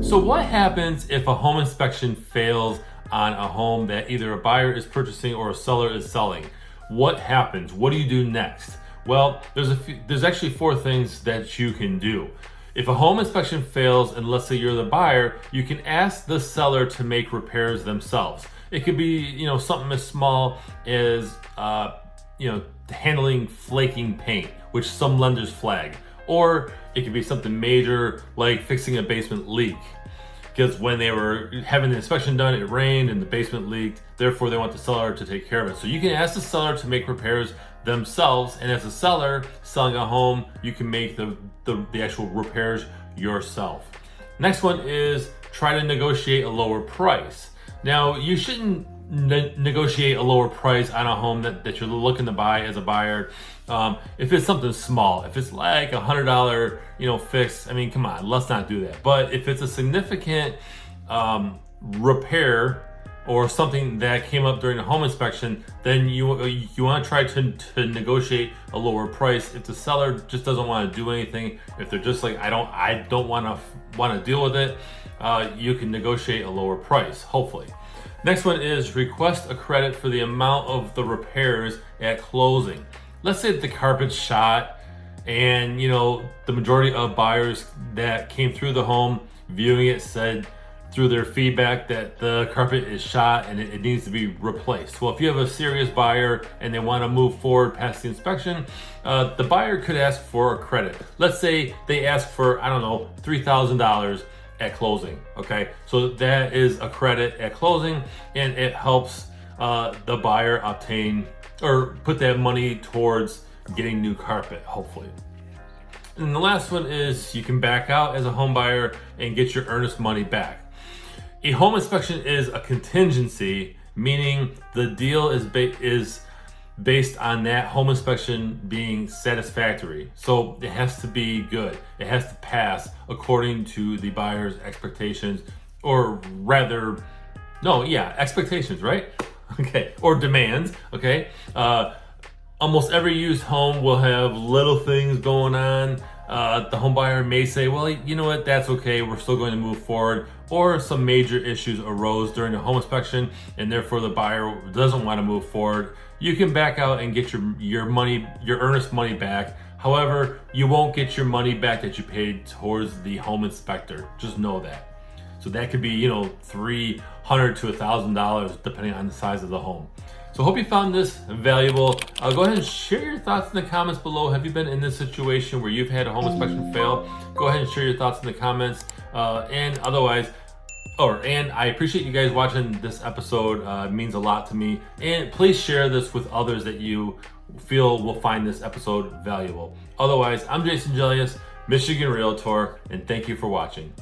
So what happens if a home inspection fails on a home that either a buyer is purchasing or a seller is selling? What happens? What do you do next? Well, there's actually 4 things that you can do. If a home inspection fails, and let's say you're the buyer, you can ask the seller to make repairs themselves. It could be, something as small as, handling flaking paint, which some lenders flag. Or it could be something major like fixing a basement leak. Because when they were having the inspection done, it rained and the basement leaked. Therefore, they want the seller to take care of it. So you can ask the seller to make repairs themselves. And as a seller selling a home, you can make the actual repairs yourself. Next one is try to negotiate a lower price. Now, you shouldn't negotiate a lower price on a home that you're looking to buy as a buyer. If it's something small, if it's like $100, fix, come on, let's not do that. But if it's a significant repair or something that came up during a home inspection, then you want to try to negotiate a lower price. If the seller just doesn't want to do anything, if they're just like, I don't want to deal with it, you can negotiate a lower price, hopefully. Next one is request a credit for the amount of the repairs at closing. Let's say that the carpet's shot and, the majority of buyers that came through the home viewing it said through their feedback that the carpet is shot and it needs to be replaced. Well, if you have a serious buyer and they want to move forward past the inspection, the buyer could ask for a credit. Let's say they ask for, $3,000 at closing. Okay, so that is a credit at closing, and it helps the buyer obtain or put that money towards getting new carpet, hopefully. And the last one is you can back out as a home buyer and get your earnest money back. A home inspection is a contingency, meaning the deal is based on that home inspection being satisfactory. So it has to be good. It has to pass according to the buyer's expectations, or rather, expectations, right? Okay, or demands, okay? Almost every used home will have little things going on. The home buyer may say, well, you know what, that's okay, we're still going to move forward. Or some major issues arose during the home inspection and therefore the buyer doesn't want to move forward. You can back out and get your money, your earnest money back. However, you won't get your money back that you paid towards the home inspector. Just know that. So that could be, $300 to $1,000 depending on the size of the home. So hope you found this valuable. Go ahead and share your thoughts in the comments below. Have you been in this situation where you've had a home inspection fail? Go ahead and share your thoughts in the comments. And I appreciate you guys watching this episode. It means a lot to me. And please share this with others that you feel will find this episode valuable. Otherwise, I'm Jason Gelios, Michigan Realtor, and thank you for watching.